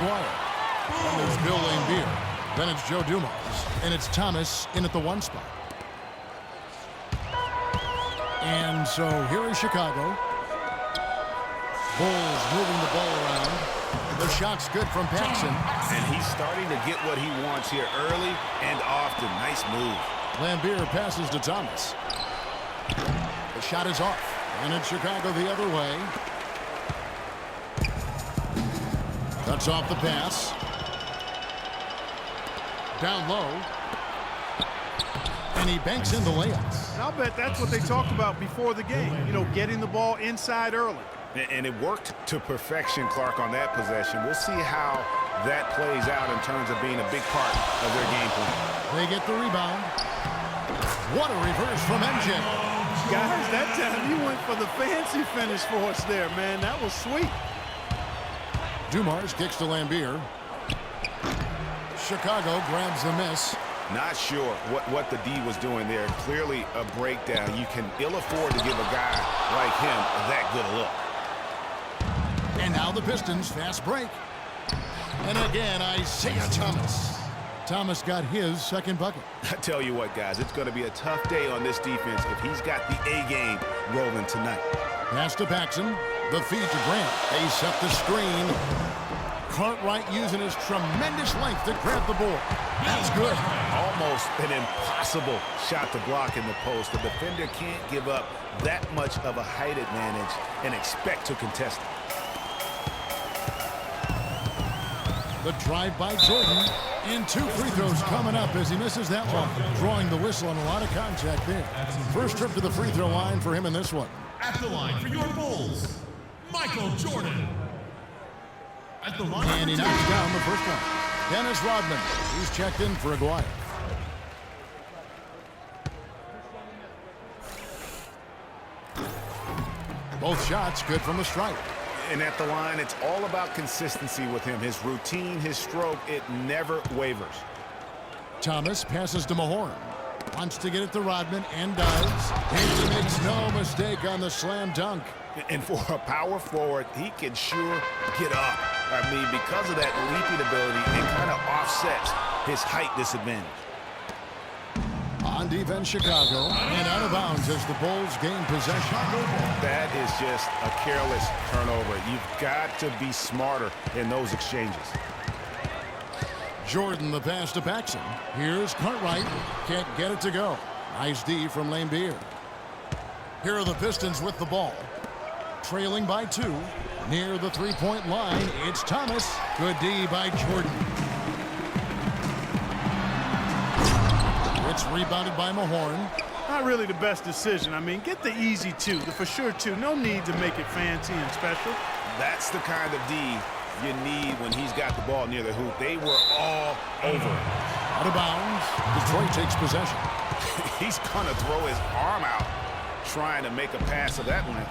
Aguirre. Then there's Bill Laimbeer. Then it's Joe Dumars. And it's Thomas in at the 1 spot. And so here is Chicago. Bulls moving the ball around. The shot's good from Paxson. And he's starting to get what he wants here early and often. Nice move. Laimbeer passes to Thomas. The shot is off. And it's Chicago the other way. Cuts off the pass. Down low. And he banks in the layups. And I'll bet that's what they talked about before the game. You know, getting the ball inside early. And it worked to perfection, Clark, on that possession. We'll see how that plays out in terms of being a big part of their game plan. They get the rebound. What a reverse from MJ. Guys, that time you went for the fancy finish for us there, man. That was sweet. Dumars kicks to Laimbeer. Chicago grabs the miss. Not sure what the D was doing there. Clearly a breakdown. You can ill afford to give a guy like him that good a look. And now the Pistons fast break. And again, Isaiah Thomas. Thomas got his second bucket. I tell you what, guys, it's going to be a tough day on this defense if he's got the A game rolling tonight. Pass to Paxson. The feed to Grant. They set the screen. Cartwright using his tremendous length to grab the board. That's good. Almost an impossible shot to block in the post. The defender can't give up that much of a height advantage and expect to contest it. The drive by Jordan. And 2 free throws coming up as he misses that one. Drawing the whistle on a lot of contact there. First trip to the free throw line for him in this one. At the line for your Bulls, Michael Jordan. At the line and he knocks down the first one. Dennis Rodman. He's checked in for Aguirre. Both shots good from the stripe. And at the line, it's all about consistency with him. His routine, his stroke, it never wavers. Thomas passes to Mahorn. Wants to get it to Rodman and does. And he makes no mistake on the slam dunk. And for a power forward, he can sure get up. I mean, because of that leaping ability, it kind of offsets his height disadvantage. On defense, Chicago. And out of bounds as the Bulls gain possession. That is just a careless turnover. You've got to be smarter in those exchanges. Jordan the pass to Paxson. Here's Cartwright. Can't get it to go. Nice D from Laimbeer. Here are the Pistons with the ball. Trailing by 2. Near the three-point line, it's Thomas. Good D by Jordan. It's rebounded by Mahorn. Not really the best decision. I mean, get the easy 2, the for sure 2. No need to make it fancy and special. That's the kind of D you need when he's got the ball near the hoop. They were all over it. Out of bounds. Detroit takes possession. He's going to throw his arm out trying to make a pass of that length.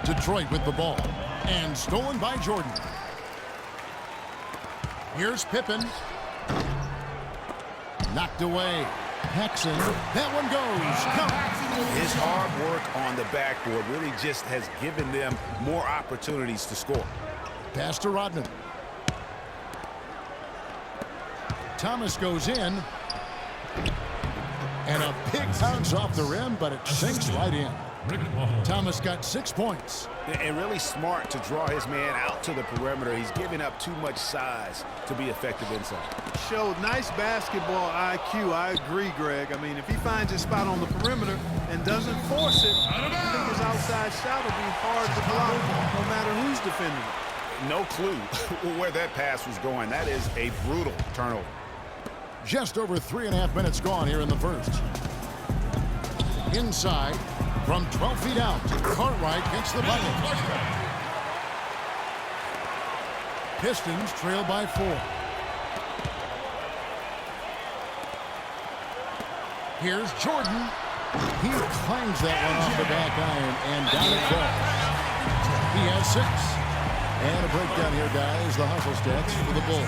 Detroit with the ball. And stolen by Jordan. Here's Pippen. Knocked away. Paxson. That one goes. His hard work on the backboard really just has given them more opportunities to score. Pass to Rodman. Thomas goes in. And a big bounce off the rim, but it sinks right in. Thomas got 6 points. And really smart to draw his man out to the perimeter. He's giving up too much size to be effective inside. Showed nice basketball IQ. I agree, Greg. I mean, if he finds his spot on the perimeter and doesn't force it, I think his outside shot will be hard to block no matter who's defending it. No clue where that pass was going. That is a brutal turnover. Just over 3.5 minutes gone here in the first. Inside, from 12 feet out, Cartwright gets the bucket. Pistons trail by 4. Here's Jordan. He clangs that one off the back iron, and down it falls. He has 6. And a breakdown here, guys. The hustle stats for the Bulls.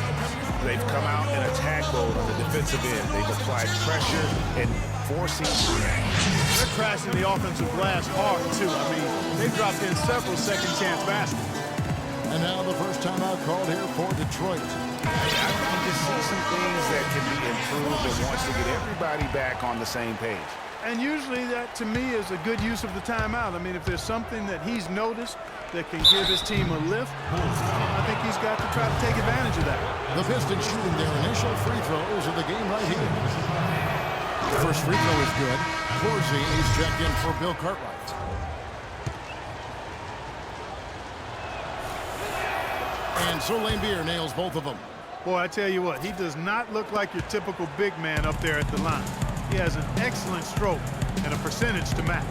They've come out in attack mode on the defensive end. They've applied pressure and forcing. They're crashing the offensive glass hard, too. I mean, they've dropped in several second-chance baskets. And now the first timeout called here for Detroit. I can just see some things that can be improved and wants to get everybody back on the same page. And usually that, to me, is a good use of the timeout. I mean, if there's something that he's noticed that can give his team a lift, I think he's got to try to take advantage of that. The Pistons shooting their initial free throws of the game right here. The first free throw is good. Corzine is checked in for Bill Cartwright. And so Laimbeer nails both of them. Boy, I tell you what, he does not look like your typical big man up there at the line. He has an excellent stroke and a percentage to match.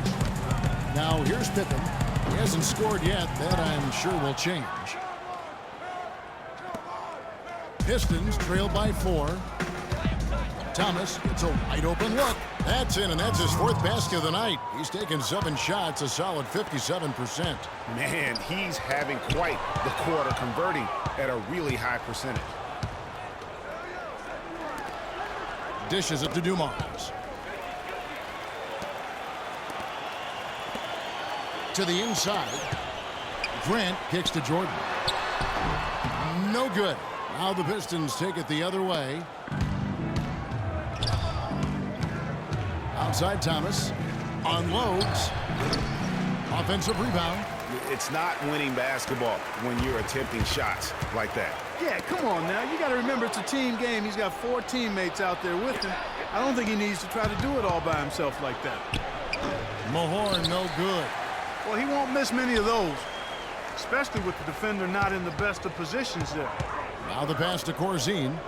Now here's Pippen. He hasn't scored yet. That I'm sure will change. Pistons trail by 4. Thomas gets a wide open look. That's in, and that's his 4th basket of the night. He's taken 7 shots, a solid 57%. Man, he's having quite the quarter, converting at a really high percentage. Dishes it to Dumars. To the inside. Grant kicks to Jordan. No good. Now the Pistons take it the other way. Outside Thomas. Unloads. Offensive rebound. It's not winning basketball when you're attempting shots like that. Yeah, come on now. You got to remember it's a team game. He's got 4 teammates out there with him. I don't think he needs to try to do it all by himself like that. Mahorn, no good. Well, he won't miss many of those, especially with the defender not in the best of positions there. Now the pass to Corzine.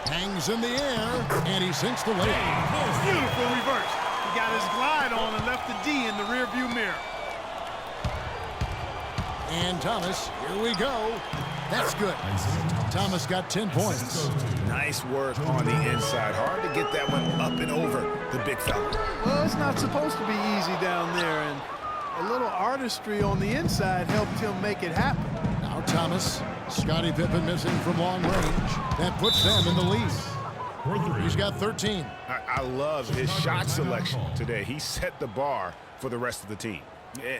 Hangs in the air, and he sinks the layup. Beautiful reverse. He got his glide on and left the D in the rearview mirror. And Thomas, here we go. That's good. Thomas got 10 points. Nice work on the inside. Hard to get that one up and over the big fella. Well, it's not supposed to be easy down there, and a little artistry on the inside helped him make it happen. Now Thomas, Scottie Pippen missing from long range. That puts them in the lead. He's got 13. I love his shot selection today. He set the bar for the rest of the team.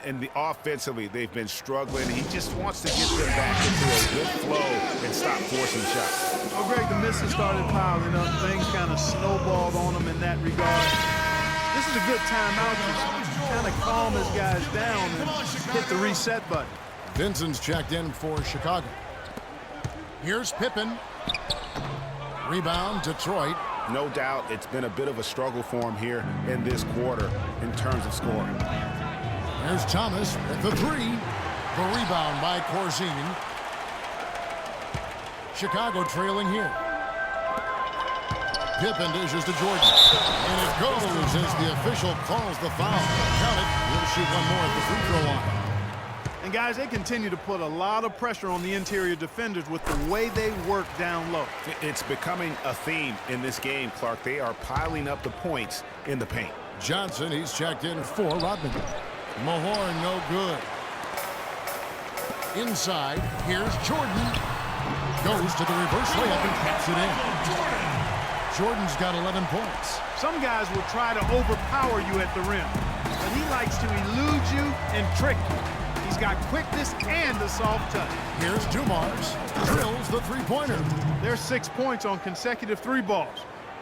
And offensively, they've been struggling. He just wants to get them back into a good flow and stop forcing shots. Well, Greg, the misses started piling up. Things kind of snowballed on him in that regard. This is a good timeout to kind of calm his guys down and hit the reset button. Vincent's checked in for Chicago. Here's Pippen. Rebound, Detroit. No doubt it's been a bit of a struggle for him here in this quarter in terms of scoring. There's Thomas at the 3. The rebound by Corzine. Chicago trailing here. Pippen dishes to Jordan. And it goes as the official calls the foul. Count it. He'll shoot one more at the free throw line. And guys, they continue to put a lot of pressure on the interior defenders with the way they work down low. It's becoming a theme in this game, Clark. They are piling up the points in the paint. Johnson, he's checked in for Rodman. Mahorn, no good. Inside, here's Jordan. Goes to the reverse layup and taps it in. Jordan's got 11 points. Some guys will try to overpower you at the rim, but he likes to elude you and trick you. He's got quickness and a soft touch. Here's Dumars. Drills the three-pointer. There's 6 points on consecutive 3 balls.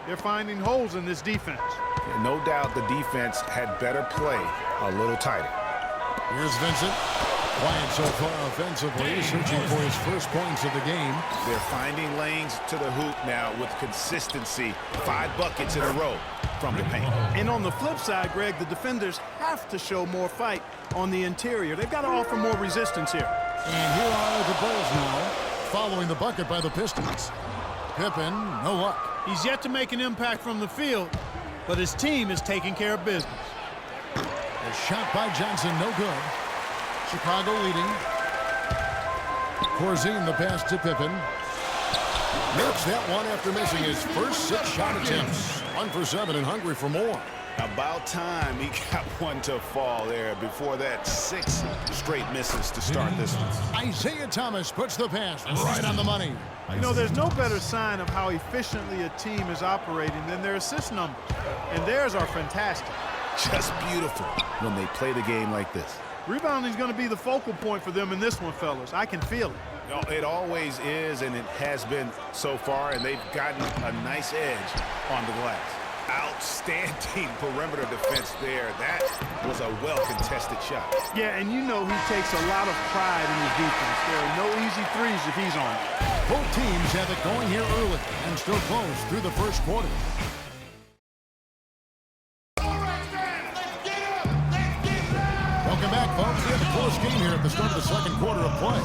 They're finding holes in this defense. No doubt the defense had better play a little tighter. Here's Vincent. Quiet so far offensively, searching for his first points of the game. They're finding lanes to the hoop now with consistency. 5 buckets in a row from the paint. And on the flip side, Greg, the defenders have to show more fight on the interior. They've got to offer more resistance here. And here are the Bulls now, following the bucket by the Pistons. Pippen, no luck. He's yet to make an impact from the field, but his team is taking care of business. A shot by Johnson, no good. Chicago leading. Corzine the pass to Pippen. Makes that one after missing his first 6 shot attempts. 1 for 7 and hungry for more. About time he got one to fall there. Before that, 6 straight misses to start this one. Isaiah Thomas puts the pass right on the money. You know, there's no better sign of how efficiently a team is operating than their assist numbers. And theirs are fantastic. Just beautiful when they play the game like this. Rebounding is going to be the focal point for them in this one, fellas. I can feel it. No, it always is, and it has been so far, and they've gotten a nice edge on the glass. Outstanding perimeter defense there. That was a well-contested shot. Yeah, and you know he takes a lot of pride in his defense. There are no easy threes if he's on it. Both teams have it going here early and still close through the first quarter. Welcome back, folks. We have a close game here at the start of the second quarter of play.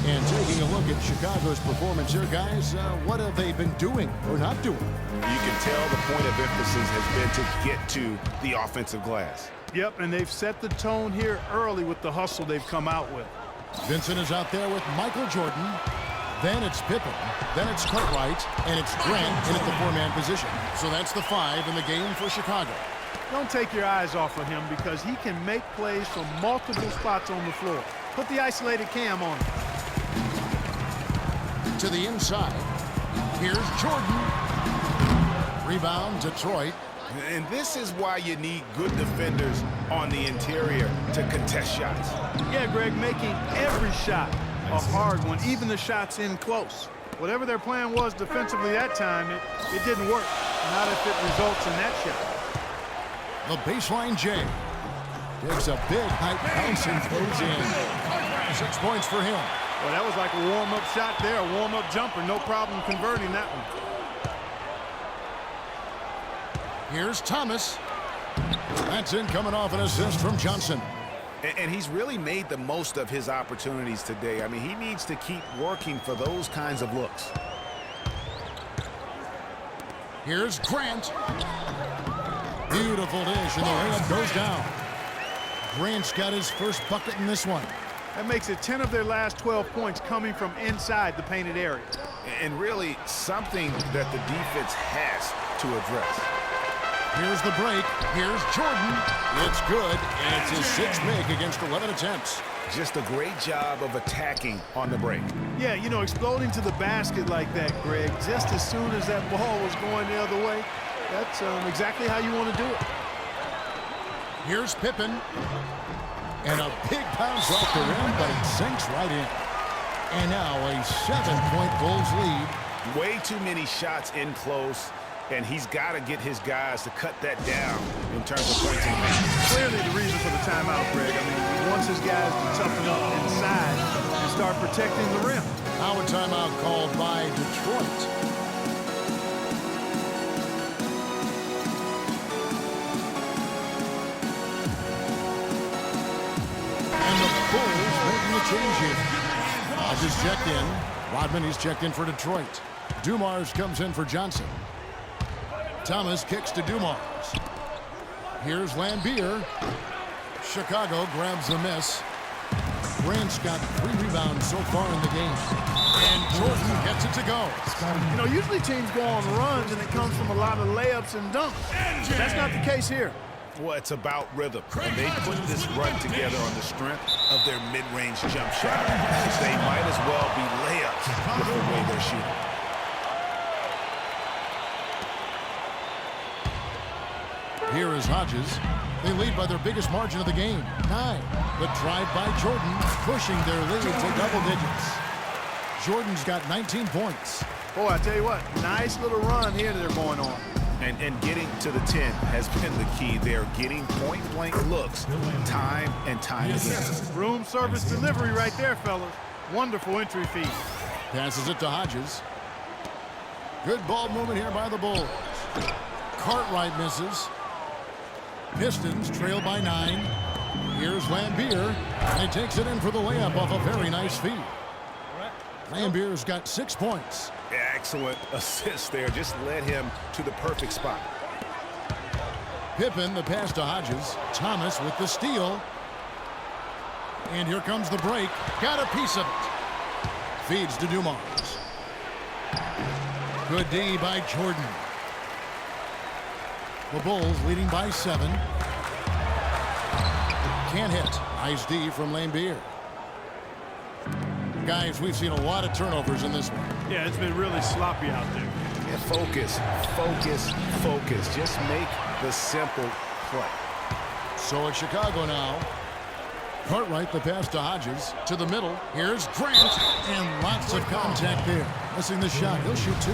And taking a look at Chicago's performance here, guys, what have they been doing or not doing? You can tell the point of emphasis has been to get to the offensive glass. Yep, and they've set the tone here early with the hustle they've come out with. Vincent is out there with Michael Jordan. Then it's Pippen. Then it's Cartwright. And it's Grant in at the four-man position. So that's the 5 in the game for Chicago. Don't take your eyes off of him because he can make plays from multiple spots on the floor. Put the isolated cam on him. To the inside. Here's Jordan. Rebound, Detroit. And this is why you need good defenders on the interior to contest shots. Yeah, Greg, making every shot a hard one, even the shots in close. Whatever their plan was defensively that time, it didn't work. Not if it results in that shot. The baseline J. Takes a big height bounce and throws in. 6 points for him. Well, that was like a warm-up shot there, a warm-up jumper. No problem converting that one. Here's Thomas. That's in, coming off an assist from Johnson. And he's really made the most of his opportunities today. I mean, he needs to keep working for those kinds of looks. Here's Grant. Beautiful dish, and the layup goes down. Grant's got his first bucket in this one. That makes it 10 of their last 12 points coming from inside the painted area. And really something that the defense has to address. Here's the break. Here's Jordan. It's good, and it's his 6th make against 11 attempts. Just a great job of attacking on the break. Yeah, you know, exploding to the basket like that, Greg, just as soon as that ball was going the other way, that's exactly how you want to do it. Here's Pippen. And a big bounce off the rim, but it sinks right in. And now a 7-point Bulls lead. Way too many shots in close, and he's got to get his guys to cut that down in terms of points in the paint. Clearly the reason for the timeout, Greg. I mean, he wants his guys to toughen up inside and start protecting the rim. Now a timeout called by Detroit. Bulls making a change here. Hodges checked in. Rodman, he's checked in for Detroit. Dumars comes in for Johnson. Thomas kicks to Dumars. Here's Lambier. Chicago grabs the miss. Grant's got 3 rebounds so far in the game. And Jordan gets it to go. You know, usually teams go on runs and it comes from a lot of layups and dunks. That's not the case here. Well, it's about rhythm, and they put this run together on the strength of their mid-range jump shot. They might as well be layups with the way they're shooting. Here is Hodges. They lead by their biggest margin of the game, 9. The drive by Jordan, pushing their lead to double digits. Jordan's got 19 points. Boy, I tell you what, nice little run here that they're going on. And getting to the 10 has been the key. They're getting point-blank looks time and time again. Room service delivery right there, fellas. Wonderful entry feed. Passes it to Hodges. Good ball movement here by the Bulls. Cartwright misses. Pistons trail by 9. Here's Lambier. And he takes it in for the layup off a very nice feed. Lambier's got 6 points. Excellent assist there. Just led him to the perfect spot. Pippen, the pass to Hodges. Thomas with the steal. And here comes the break. Got a piece of it. Feeds to Dumars. Good D by Jordan. The Bulls leading by 7. Can't hit. Nice D from Lambier. Guys, we've seen a lot of turnovers in this one. Yeah, it's been really sloppy out there. Yeah, focus, focus, focus. Just make the simple play. So it's Chicago now. Cartwright, the pass to Hodges. To the middle. Here's Grant. And lots of contact there. Missing the shot. He'll shoot 2.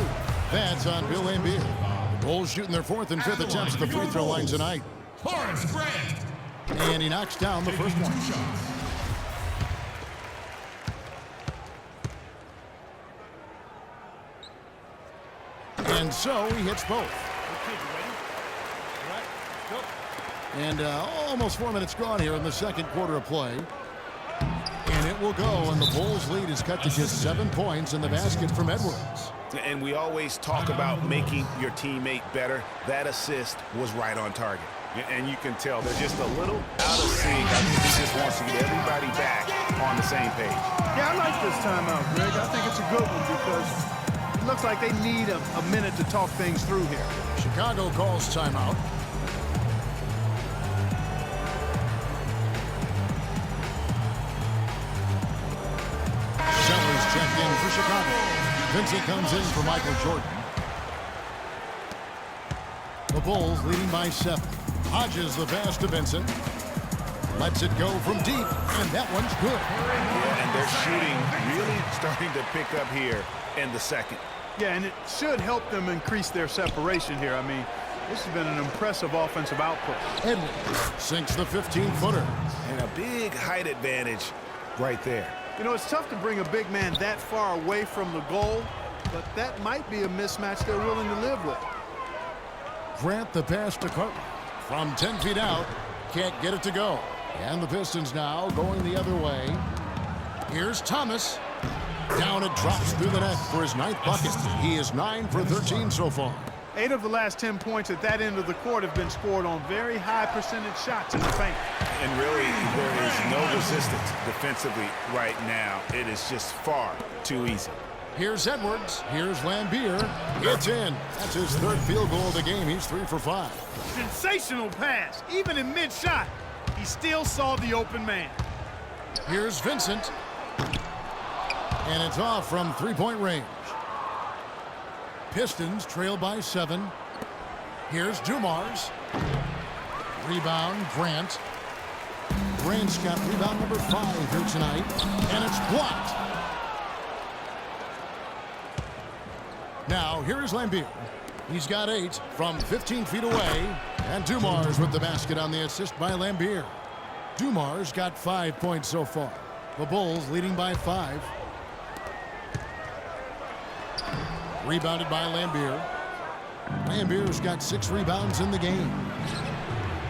That's on Bill Laimbeer. The Bulls shooting their 4th and 5th attempts at the free throw line tonight. Horace Grant. And he knocks down the first one. And so he hits both. And almost 4 minutes gone here in the second quarter of play. And it will go, and the Bulls' lead is cut to just 7 points in the basket from Edwards. And we always talk about making your teammate better. That assist was right on target. And you can tell they're just a little out of sync. I think he just wants to get everybody back on the same page. Yeah, I like this timeout, Greg. I think it's a good one because it looks like they need a minute to talk things through here. Chicago calls timeout. Sellers checked in for Chicago. Vincent comes in for Michael Jordan. The Bulls leading by 7. Hodges the pass to Vincent. Lets it go from deep, and that one's good. Yeah, and they're shooting really starting to pick up here in the second. Yeah, and it should help them increase their separation here. I mean, this has been an impressive offensive output. Edwards sinks the 15-footer. And a big height advantage right there. You know, it's tough to bring a big man that far away from the goal, but that might be a mismatch they're willing to live with. Grant the pass to Cartwright. From 10 feet out, can't get it to go. And the Pistons now going the other way. Here's Thomas. Down it drops through the net for his 9th bucket. He is 9 for 13 so far. 8 of the last 10 points at that end of the court have been scored on very high percentage shots in the paint. And really, there is no resistance defensively right now. It is just far too easy. Here's Edwards. Here's Laimbeer. It's in. That's his 3rd field goal of the game. He's 3 for 5. Sensational pass. Even in mid-shot, he still saw the open man. Here's Vincent. And it's off from 3-point range. Pistons trail by 7. Here's Dumars. Rebound, Grant. Grant's got rebound number 5 here tonight. And it's blocked. Now, here is Laimbeer. He's got 8 from 15 feet away. And Dumars with the basket on the assist by Laimbeer. Dumars got 5 points so far. The Bulls leading by 5. Rebounded by Laimbeer. Laimbeer's got 6 rebounds in the game.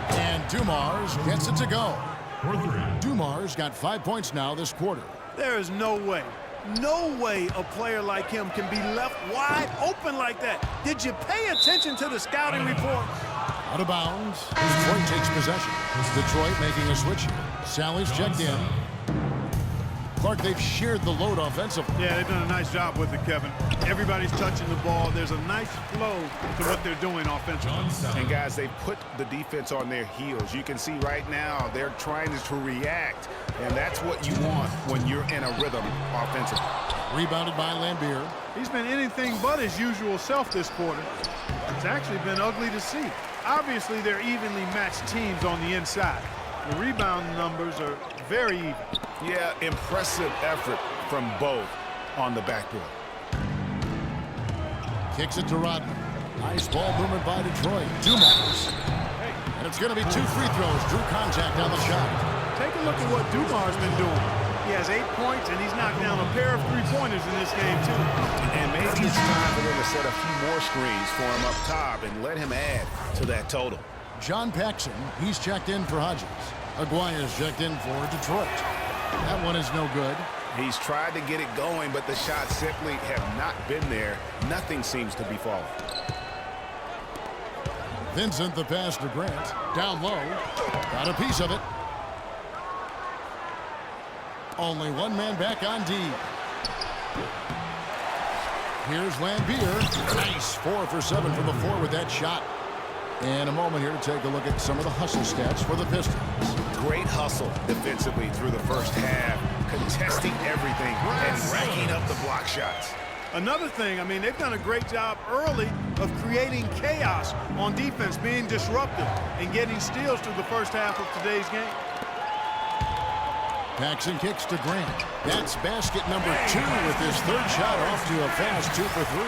And Dumars gets it to go. Dumars got 5 points now this quarter. There is no way a player like him can be left wide open like that. Did you pay attention to the scouting report? Out of bounds. Detroit takes possession. Detroit making a switch here. Sally's checked in. Clark, they've shared the load offensively. Yeah, they've done a nice job with it, Kevin. Everybody's touching the ball. There's a nice flow to what they're doing offensively. And guys, they put the defense on their heels. You can see right now they're trying to react, and that's what you want when you're in a rhythm offensively. Rebounded by Laimbeer. He's been anything but his usual self this quarter. It's actually been ugly to see. Obviously, they're evenly matched teams on the inside. The rebound numbers are very even. Yeah, impressive effort from both on the backboard. Kicks it to Rodman. Nice ball movement by Detroit. Dumars. And it's going to be 2 free throws. Drew contact on the shot. Take a look at what Dumar's been doing. He has 8 points, and he's knocked down a pair of 3-pointers in this game, too. And maybe it's time for them to set a few more screens for him up top and let him add to that total. John Paxson, he's checked in for Hodges. Aguirre's checked in for Detroit. That one is no good. He's tried to get it going, but the shots simply have not been there. Nothing seems to be falling. Vincent the pass to Grant. Down low. Got a piece of it. Only one man back on D. Here's Laimbeer. Nice. 4 for 7 from the floor with that shot. And a moment here to take a look at some of the hustle stats for the Pistons. Great hustle defensively through the first half, contesting everything and racking up the block shots. Another thing, I mean, they've done a great job early of creating chaos on defense, being disruptive and getting steals through the first half of today's game. Paxson kicks to Grant. That's basket number 2 with his third shot off to a fast 2 for 3.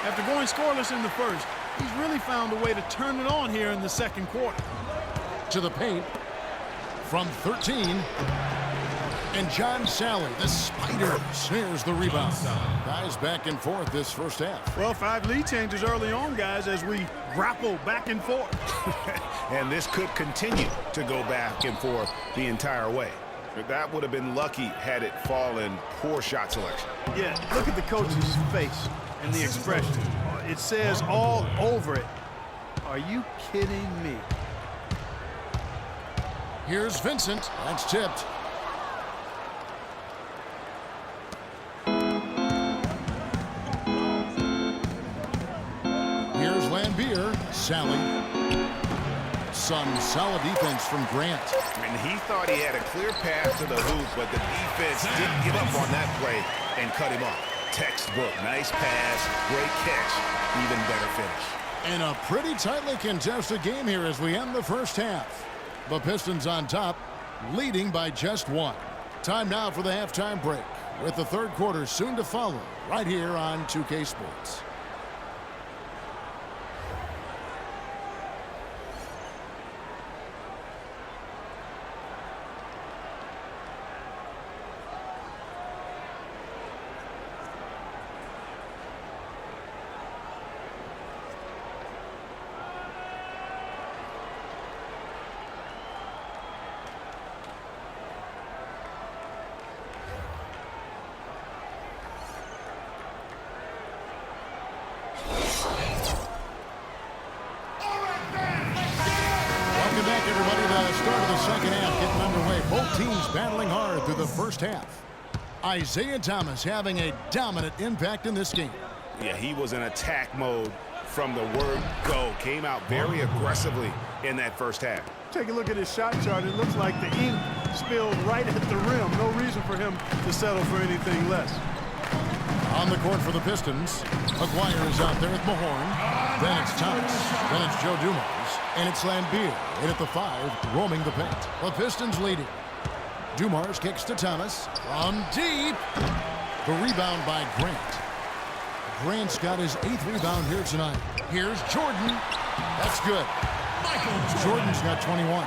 After going scoreless in the first, he's really found a way to turn it on here in the second quarter. To the paint from 13. And John Sally, the Spider, snares the rebound. Guys back and forth this first half. Well, 5 lead changes early on, guys, as we grapple back and forth. And this could continue to go back and forth the entire way. But that would have been lucky had it fallen. Poor shot selection. Yeah, look at the coach's face and the expression. It says all over it. Are you kidding me? Here's Vincent. That's tipped. Here's Lambier. Sally. Some solid defense from Grant. And he thought he had a clear path to the hoop, but the defense didn't give up on that play and cut him off. Textbook. Nice pass. Great catch. Even better finish. And a pretty tightly contested game here as we end the first half. The Pistons on top, leading by just 1. Time now for the halftime break, with the third quarter soon to follow, right here on 2K Sports. Battling hard through the first half. Isaiah Thomas having a dominant impact in this game. Yeah, he was in attack mode from the word go. Came out very aggressively in that first half. Take a look at his shot chart. It looks like the ink spilled right at the rim. No reason for him to settle for anything less. On the court for the Pistons, McGuire is out there with Mahorn. Then it's Thomas. Then it's Joe Dumars. And it's Lambier in at the 5, roaming the paint. The Pistons leading. Dumars kicks to Thomas from deep. The rebound by Grant. Grant's got his 8th rebound here tonight. Here's Jordan. That's good. Jordan's got 21.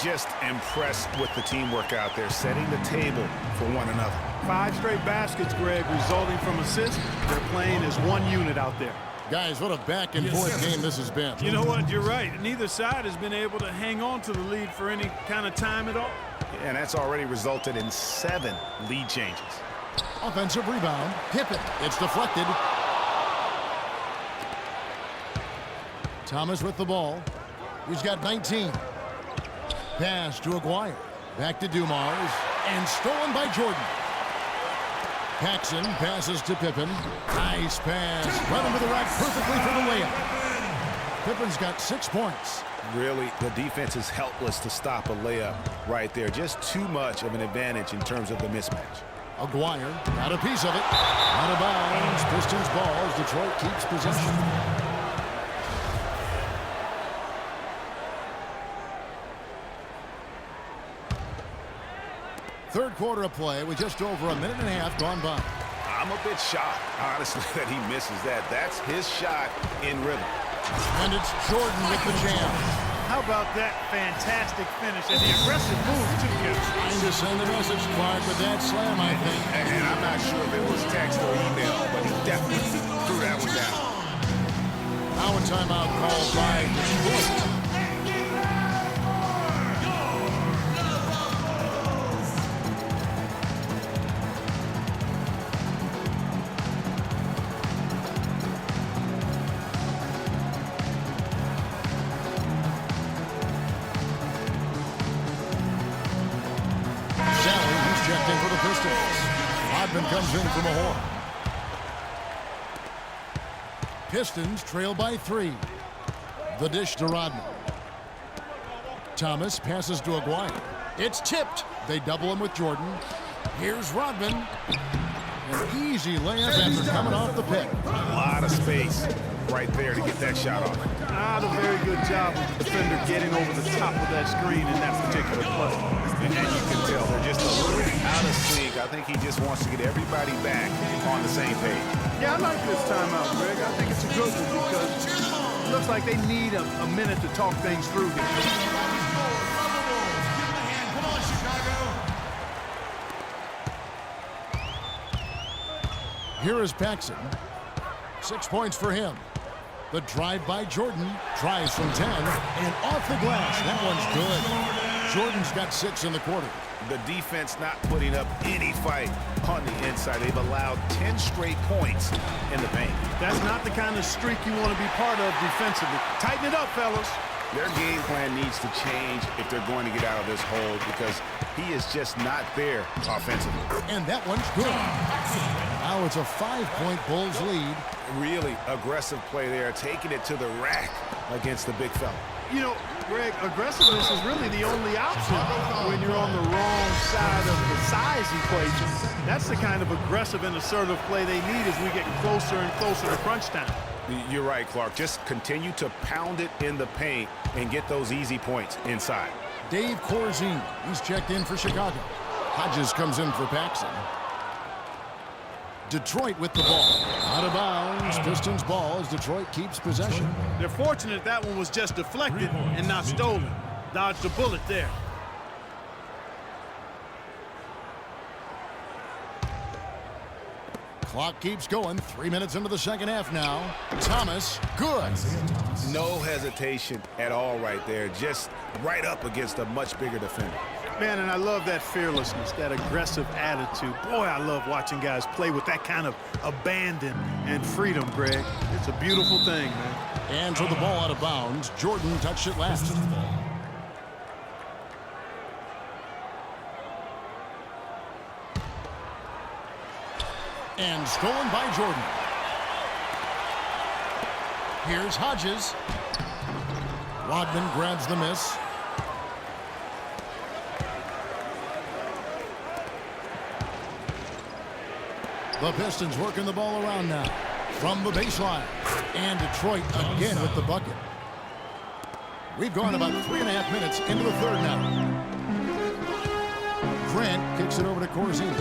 Just impressed with the teamwork out there, setting the table for one another. 5 straight baskets, Greg, resulting from assists. They're playing as one unit out there. Guys, what a back and forth game this has been. You know what? You're right. Neither side has been able to hang on to the lead for any kind of time at all. And that's already resulted in 7 lead changes. Offensive rebound. Pippen. It's deflected. Thomas with the ball. He's got 19. Pass to Aguirre. Back to Dumars. And stolen by Jordan. Paxson passes to Pippen. Nice pass. Right into the rack perfectly for the layup. Pippen's got 6 points. Really, the defense is helpless to stop a layup right there. Just too much of an advantage in terms of the mismatch. Aguirre got a piece of it. Out of bounds. Pistons ball as Detroit keeps possession. Third quarter of play with just over a minute and a half gone by. I'm a bit shocked, honestly, that he misses that. That's his shot in rhythm. And it's Jordan with the jam. How about that fantastic finish and the aggressive move, too, Kevin? Trying to send a message, Clark, with that slam, I think. And I'm not sure if it was text or email, but he definitely threw that one down. Now a timeout called by Detroit. For the Pistons. Rodman comes in from a horn. Pistons trail by 3. The dish to Rodman. Thomas passes to Aguirre. It's tipped. They double him with Jordan. Here's Rodman. An easy layup after coming off the pick. A lot of space right there to get that shot off. Not a very good job with the defender getting over the top of that screen in that particular play. And you can tell they're just a little bit out of sync. I think he just wants to get everybody back on the same page. Yeah, I like this timeout, Greg. I think it's a good one because it looks like they need a minute to talk things through here. Come on, Chicago. Here is Paxson. 6 points for him. The drive by Jordan. Tries from 10 and off the glass. That one's good. Jordan's got 6 in the quarter. The defense not putting up any fight on the inside. They've allowed 10 straight points in the paint. That's not the kind of streak you want to be part of defensively. Tighten it up, fellas. Their game plan needs to change if they're going to get out of this hole because he is just not there offensively. And that one's good. Now it's a 5-point Bulls lead. Really aggressive play there, taking it to the rack against the big fella. You know, Greg, aggressiveness is really the only option when you're on the wrong side of the size equation. That's the kind of aggressive and assertive play they need as we get closer and closer to crunch time. You're right, Clark. Just continue to pound it in the paint and get those easy points inside. Dave Corzine, he's checked in for Chicago. Hodges comes in for Paxson. Detroit with the ball. Out of bounds. Pistons ball as Detroit keeps possession. They're fortunate that one was just deflected and not stolen. Dodged a bullet there. Clock keeps going. 3 minutes into the second half now. Thomas, good. No hesitation at all right there. Just right up against a much bigger defender. Man, and I love that fearlessness, that aggressive attitude. Boy, I love watching guys play with that kind of abandon and freedom, Greg. It's a beautiful thing, man. And to the ball out of bounds. Jordan touched it last. And stolen by Jordan. Here's Hodges. Rodman grabs the miss. The Pistons working the ball around now from the baseline. And Detroit again with the bucket. We've gone about 3.5 minutes into the third now. Grant kicks it over to Corzine.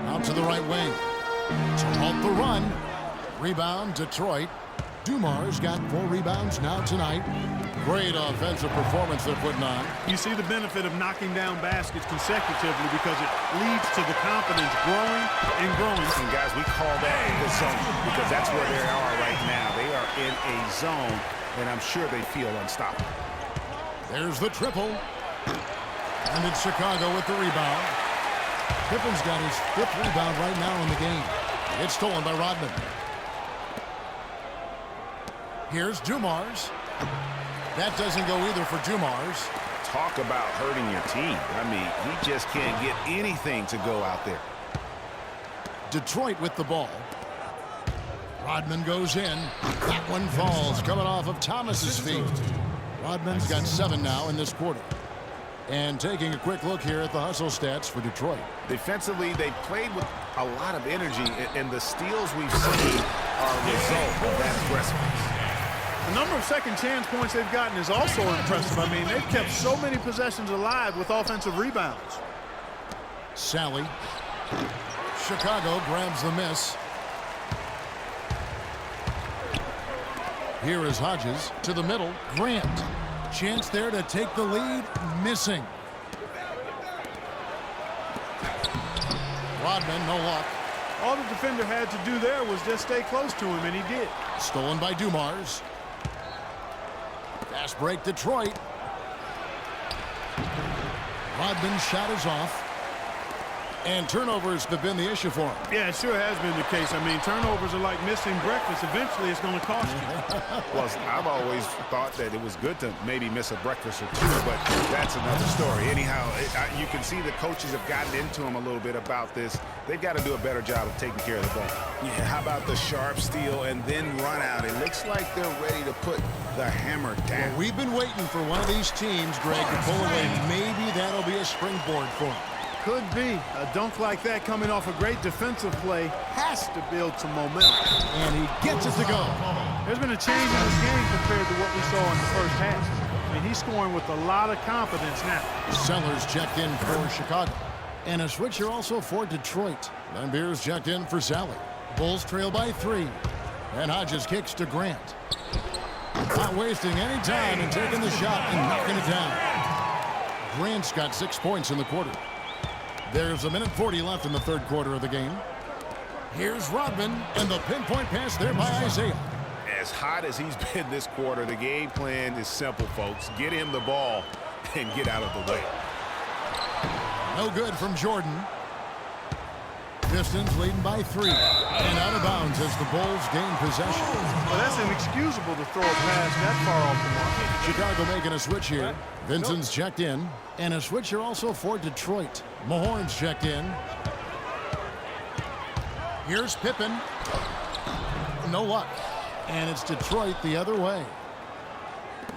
Out to the right wing. To halt the run. Rebound, Detroit. Dumars got 4 rebounds now tonight. Great offensive performance they're putting on. You see the benefit of knocking down baskets consecutively because it leads to the confidence growing and growing. And guys, we call that the zone because that's where they are right now. They are in a zone, and I'm sure they feel unstoppable. There's the triple. And it's Chicago with the rebound. Pippen's got his 5th rebound right now in the game. It's stolen by Rodman. Here's Dumars. That doesn't go either for Dumars. Talk about hurting your team. I mean, he just can't get anything to go out there. Detroit with the ball. Rodman goes in. That one falls, coming off of Thomas's feet. Rodman's got 7 now in this quarter. And taking a quick look here at the hustle stats for Detroit. Defensively, they played with a lot of energy, and the steals we've seen are a result of that aggressiveness. The number of second chance points they've gotten is also impressive. I mean, they've kept so many possessions alive with offensive rebounds. Sally. Chicago grabs the miss. Here is Hodges to the middle. Grant. Chance there to take the lead. Missing. Rodman, no luck. All the defender had to do there was just stay close to him, and he did. Stolen by Dumars. Fast break, Detroit. Rodman's shot is off. And turnovers have been the issue for him. Yeah, it sure has been the case. I mean, turnovers are like missing breakfast. Eventually, it's going to cost you. Well, I've always thought that it was good to maybe miss a breakfast or 2, but that's another story. Anyhow, you can see the coaches have gotten into him a little bit about this. They've got to do a better job of taking care of the ball. Yeah, how about the sharp steal and then run out? It looks like they're ready to put the hammer down. Well, we've been waiting for one of these teams, Greg, to pull away. Maybe that'll be a springboard for them. Could be. A dunk like that coming off a great defensive play has to build some momentum. And he gets it to go. There's been a change in this game compared to what we saw in the first half. I mean, he's scoring with a lot of confidence now. Sellers checked in for Chicago. And a switcher also for Detroit. Lambeer's checked in for Sally. Bulls trail by 3. And Hodges kicks to Grant. Not wasting any time and taking the shot and knocking it down. Grant's got 6 points in the quarter. There's 1:40 left in the third quarter of the game. Here's Rodman, and the pinpoint pass there by Isaiah. As hot as he's been this quarter, the game plan is simple, folks. Get him the ball and get out of the way. No good from Jordan. Pistons leading by 3. And out of bounds as the Bulls gain possession. Well, that's inexcusable to throw a pass that far off the mark. Chicago making a switch here. Vincent's checked in. And a switcher also for Detroit. Mahorn's checked in. Here's Pippen. No luck. And it's Detroit the other way.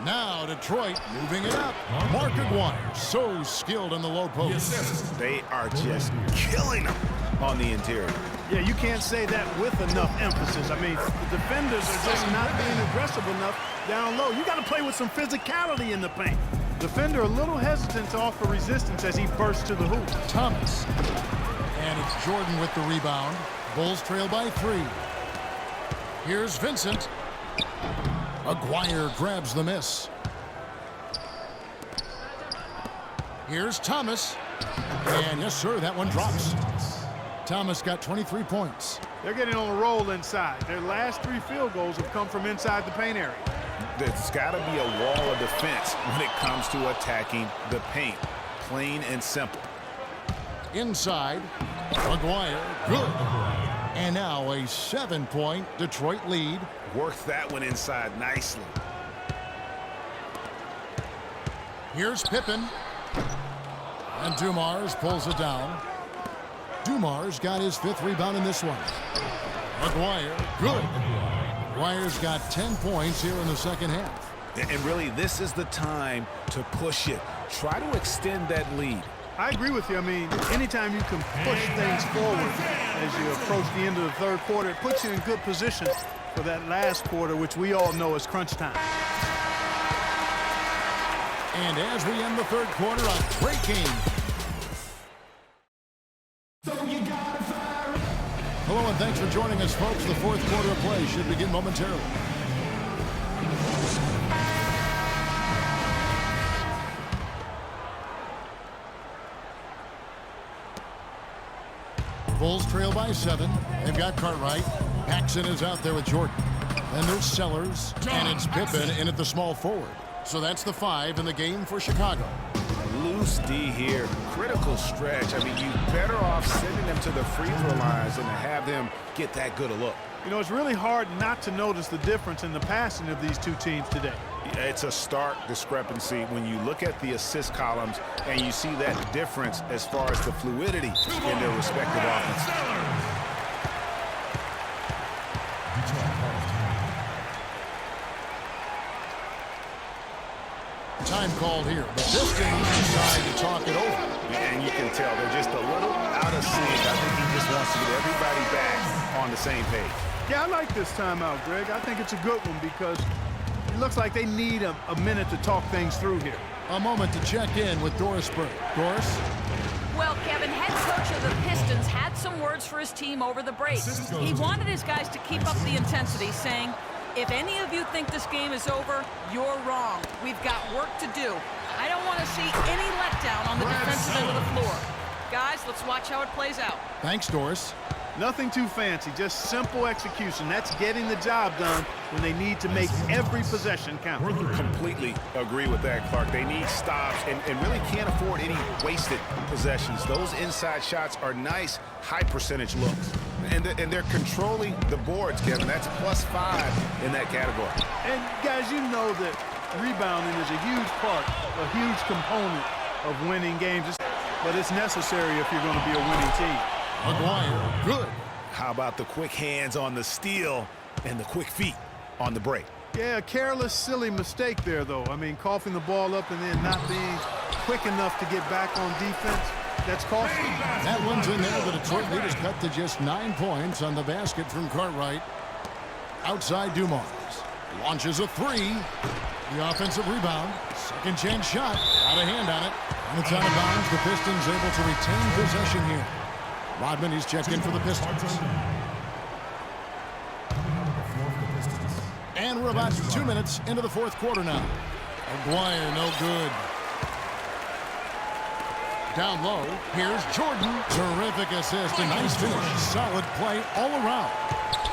Now Detroit moving it up. Mark Aguirre, so skilled in the low post. They are just killing them on the interior. Yeah, you can't say that with enough emphasis. I mean, the defenders are just not being aggressive enough down low. You got to play with some physicality in the paint. Defender a little hesitant to offer resistance as he bursts to the hoop. Thomas. And it's Jordan with the rebound. Bulls trail by 3. Here's Vincent. Aguirre grabs the miss. Here's Thomas. And yes, sir, that one drops. Thomas got 23 points. They're getting on a roll inside. Their last 3 field goals have come from inside the paint area. There's got to be a wall of defense when it comes to attacking the paint. Plain and simple. Inside. Aguirre, good. And now a 7-point Detroit lead. Worked that one inside nicely. Here's Pippen. And Dumars pulls it down. Dumars got his 5th rebound in this one. Aguirre, good. Aguirre's got 10 points here in the second half. And really, this is the time to push it. Try to extend that lead. I agree with you. I mean, anytime you can push things forward as you approach the end of the third quarter, it puts you in good position for that last quarter, which we all know is crunch time. And as we end the third quarter, a great game. Hello and thanks for joining us, folks. The fourth quarter of play should begin momentarily. Bulls trail by 7. They've got Cartwright. Paxson is out there with Jordan. Then there's Sellers. And it's Pippen in at the small forward. So that's the 5 in the game for Chicago. Loose D here. Critical stretch. I mean, you better off sending them to the free throw lines than to have them get that good a look. You know, it's really hard not to notice the difference in the passing of these two teams today. It's a stark discrepancy when you look at the assist columns and you see that difference as far as the fluidity in their respective offenses. Time called here. The Pistons decide to talk it over. And you can tell they're just a little out of sync. I think he just wants to get everybody back on the same page. Yeah, I like this timeout, Greg. I think it's a good one because it looks like they need a minute to talk things through here. A moment to check in with Doris Burke. Doris? Well, Kevin, head coach of the Pistons had some words for his team over the break. He wanted his guys to keep up the intensity, saying, if any of you think this game is over, you're wrong. We've got work to do. I don't want to see any letdown on the defensive end of the floor. Guys, let's watch how it plays out. Thanks, Doris. Nothing too fancy, just simple execution. That's getting the job done when they need to make every possession count. Completely agree with that, Clark. They need stops and really can't afford any wasted possessions. Those inside shots are nice, high percentage looks. And they're controlling the boards, Kevin. That's +5 in that category. And, guys, you know that rebounding is a huge part, a huge component of winning games. But it's necessary if you're going to be a winning team. Aguirre, good. How about the quick hands on the steal and the quick feet on the break? Yeah, a careless, silly mistake there, though. I mean, coughing the ball up and then not being quick enough to get back on defense. That's costly. That one's in there. The Detroit lead is cut to just 9 points on the basket from Cartwright. Outside Dumars. Launches a three. The offensive rebound. Second chance shot. Out of hand on it. And it's out of bounds. The Pistons able to retain possession here. Rodman is checked in for the Pistons. And we're about 2 minutes into the fourth quarter now. Aguirre, no good. Down low, here's Jordan. Terrific assist, a nice finish. Solid play all around.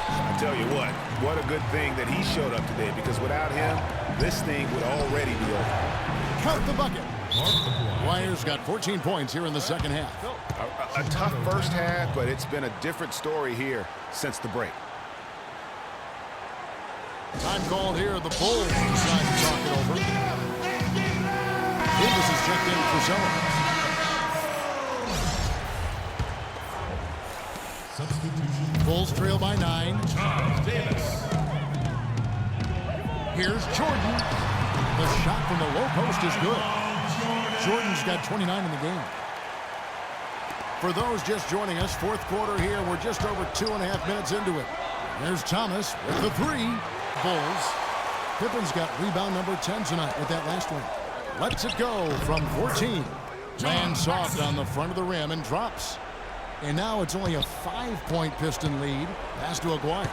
I tell you what a good thing that he showed up today, because without him, this thing would already be over. Count the bucket. Aguirre's got 14 points here in the second half. A tough first half, but it's been a different story here since the break. Time called here. The Bulls decide to talk it over. Davis is checked in for Sellers. Bulls trail by 9. Here's Jordan. The shot from the low post is good. Jordan's got 29 in the game. For those just joining us, fourth quarter here. We're just over 2.5 minutes into it. There's Thomas with the three. Bulls. Pippen's got rebound number 10 tonight with that last one. Lets it go from 14. Lands soft on the front of the rim and drops. And now it's only a 5-point Piston lead. Pass to Aguirre.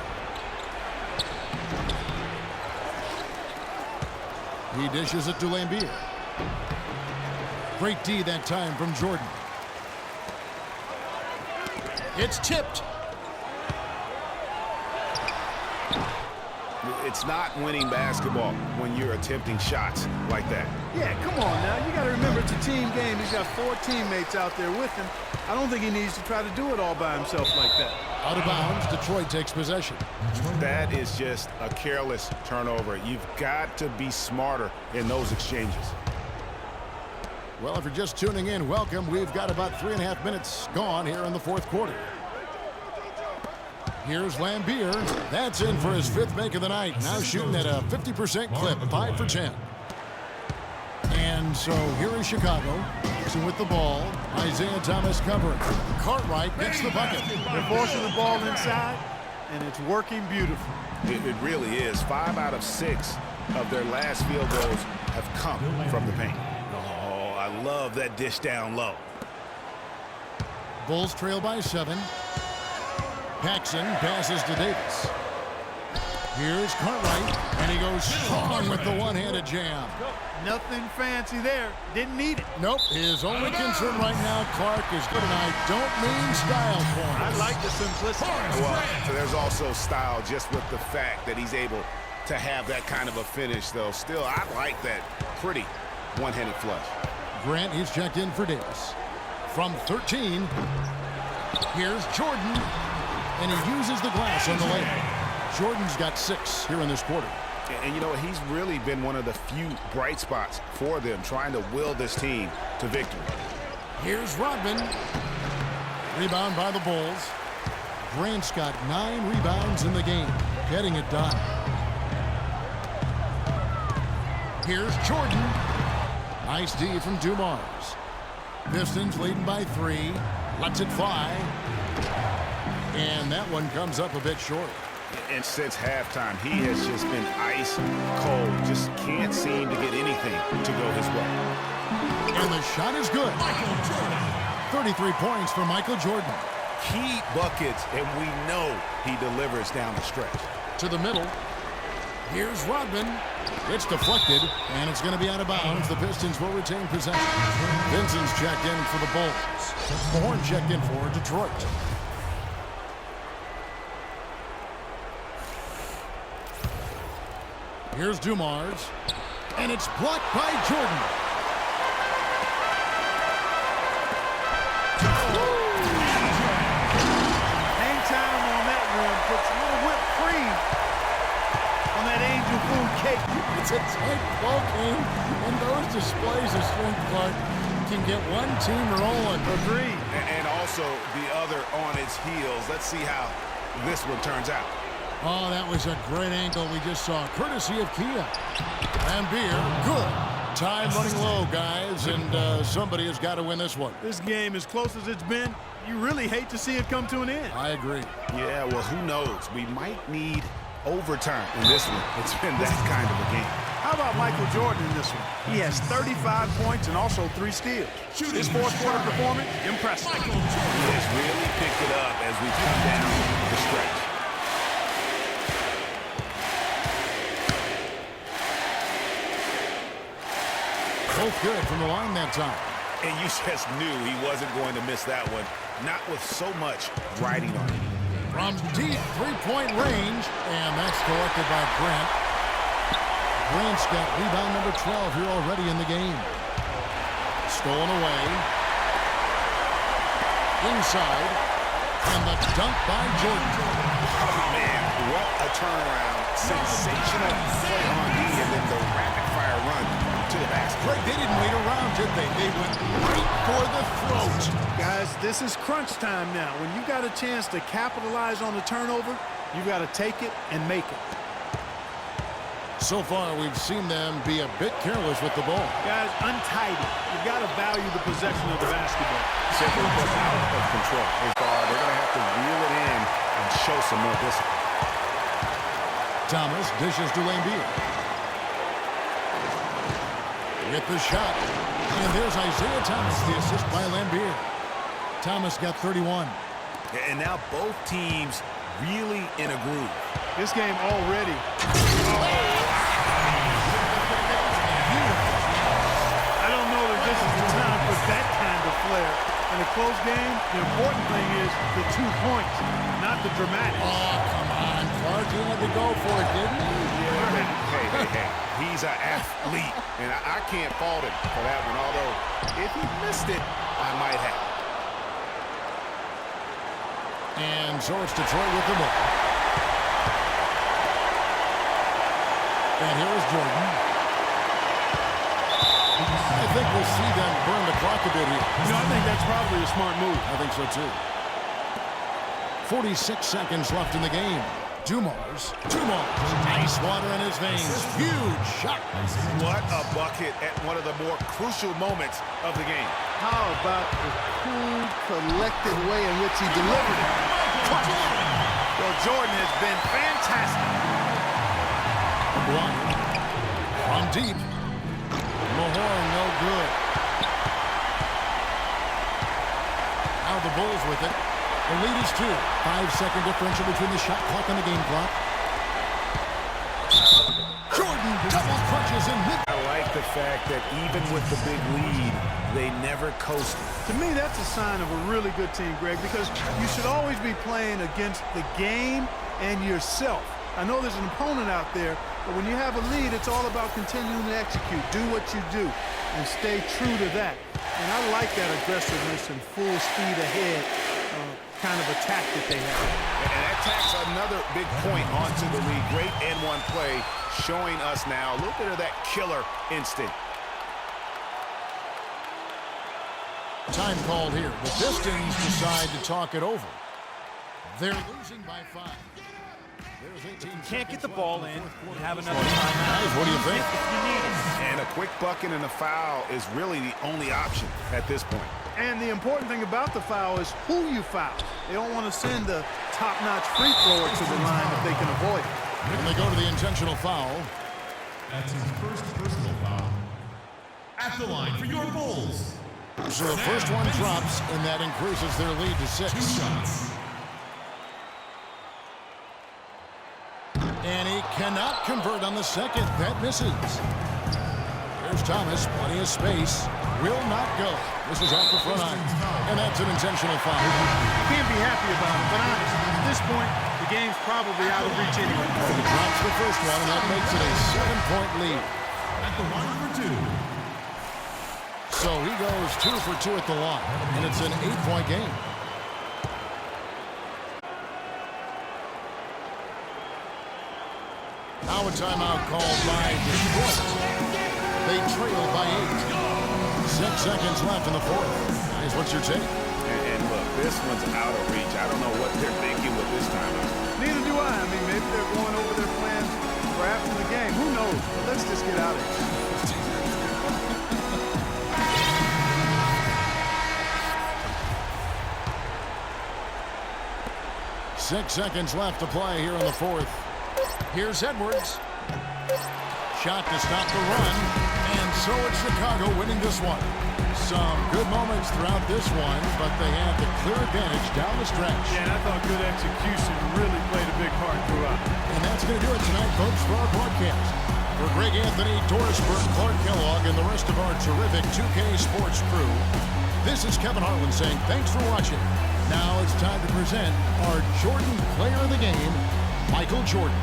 He dishes it to Lambier. Great D that time from Jordan. It's tipped. It's not winning basketball when you're attempting shots like that. Yeah, come on now. You got to remember it's a team game. He's got 4 teammates out there with him. I don't think he needs to try to do it all by himself like that. Out of bounds, Detroit takes possession. That is just a careless turnover. You've got to be smarter in those exchanges. Well, if you're just tuning in, welcome. We've got about 3.5 minutes gone here in the fourth quarter. Here's Lambier. That's in for his 5th make of the night. Now shooting at a 50% clip, 5 for 10. And so here is Chicago. Mixing with the ball. Isaiah Thomas covering. Cartwright gets the bucket. They're forcing the ball inside, and it's working beautifully. It really is. 5 out of 6 of their last field goals have come from the paint. Oh, I love that dish down low. Bulls trail by 7. Paxson passes to Davis. Here's Cartwright, and he goes strong with the one-handed jam. Nothing fancy there. Didn't need it. Nope. His only concern right now, Clark, is good, and I don't mean style points. I like the simplicity. Well, there's also style just with the fact that he's able to have that kind of a finish, though. Still, I like that pretty one-handed flush. Grant, he's checked in for Davis. From 13, here's Jordan, and he uses the glass on the layup. Jordan's got 6 here in this quarter. And you know, he's really been one of the few bright spots for them, trying to will this team to victory. Here's Rodman. Rebound by the Bulls. Grant's got 9 rebounds in the game, getting it done. Here's Jordan. Nice D from Dumars. Pistons leading by 3. Lets it fly. And that one comes up a bit short. And since halftime, he has just been ice cold. Just can't seem to get anything to go his way. And the shot is good. 33 points for Michael Jordan. Key buckets, and we know he delivers down the stretch. To the middle. Here's Rodman. It's deflected, and it's going to be out of bounds. The Pistons will retain possession. Vincent's checked in for the Bulls. Horn checked in for Detroit. Here's Dumars, and it's blocked by Jordan. Hang time on that one. Puts a little whipped cream on that angel food cake. It's a tight ball game, and those displays of strength, Clark, can get one team rolling. Agreed. And also the other on its heels. Let's see how this one turns out. Oh, that was a great angle we just saw, courtesy of Kia. Lambier, good. Time running low, guys, and somebody has got to win this one. This game, as close as it's been, you really hate to see it come to an end. I agree. Yeah, well, who knows? We might need overtime in this one. It's been that kind of a game. How about Michael Jordan in this one? He has 35 points and also 3 steals. His fourth quarter performance, impressive. He has really picked it up as we come down the stretch. Both good from the line that time. And you just knew he wasn't going to miss that one, not with so much riding on it. From deep three-point range, and that's collected by Grant. Grant's got rebound number 12 here already in the game. Stolen away. Inside. And the dunk by Jordan. Oh, man, what a turnaround. Sensational play on D, and then the rapid-fire run to the basket. Greg, they didn't wait around, did they? They went right for the throat. Guys, this is crunch time now. When you got a chance to capitalize on the turnover, you got to take it and make it. So far, we've seen them be a bit careless with the ball. Guys, untidy. You got to value the possession of the basketball. Simply put, out of control. They're going to have to reel it in and show some more discipline. Thomas dishes to Lambeer. With the shot. And there's Isaiah Thomas, the assist by Lambeer. Thomas got 31. And now both teams really in a groove. This game already. I don't know that this is the time for that kind of flair. In a close game, the important thing is the 2 points, not the dramatics. Oh, come on, Clark. You had to go for it, didn't you? Hey. He's an athlete, and I can't fault him for that one, although if he missed it, I might have. And so it's Detroit with the ball. And here is Jordan. I think we'll see them burn the clock a bit here. I think that's probably a smart move. I think so, too. 46 seconds left in the game. Dumars. Ice water in his veins. Huge shot. What a bucket at one of the more crucial moments of the game. How about the cool, collected way in which he delivered it? Well, Jordan has been fantastic. One. From deep. Mahorn, no good. Now the Bulls with it. The lead is 2. 5-second differential between the shot clock and the game clock. Jordan double crunches in mid. I like the fact that even with the big lead, they never coasted. To me, that's a sign of a really good team, Greg, because you should always be playing against the game and yourself. I know there's an opponent out there, but when you have a lead, it's all about continuing to execute. Do what you do and stay true to that. And I like that aggressiveness and full speed ahead kind of attack that they have. And that tacks another big point onto the lead. Great N1 play showing us now a little bit of that killer instinct. Time called here. The Pistons decide to talk it over. They're losing by 5. Can't get the ball in. You have another timeout. Guys, what do you think? If you need it. And a quick bucket and a foul is really the only option at this point. And the important thing about the foul is who you foul. They don't want to send a top-notch free thrower to the line if they can avoid it. And they go to the intentional foul. That's his first personal foul. At the line for your Bulls. So the first one drops, and that increases their lead to 6. 2 shots. And he cannot convert on the second. That misses. Here's Thomas, plenty of space. Will not go. This is off the front iron. And that's an intentional foul. Can't be happy about it, but honestly, at this point, the game's probably out of reach anyway. He drops the first one, and that makes it a 7-point lead. At the line for 2. So he goes 2 for 2 at the line, and it's an 8-point game. Now a timeout called by Detroit. They trail by 8. 6 seconds left in the fourth. Guys, what's your take? And look, this one's out of reach. I don't know what they're thinking with this timeout. Neither do I. I mean, maybe they're going over their plans for after the game. Who knows? But let's just get out of here. 6 seconds left to play here in the fourth. Here's Edwards. Shot to stop the run. And so it's Chicago winning this one. Some good moments throughout this one, but they had the clear advantage down the stretch. Yeah, and I thought good execution really played a big part throughout. And that's going to do it tonight, folks, for our broadcast. For Greg Anthony, Doris Burke, Clark Kellogg, and the rest of our terrific 2K Sports crew, this is Kevin Harlan saying thanks for watching. Now it's time to present our Jordan Player of the Game, Michael Jordan.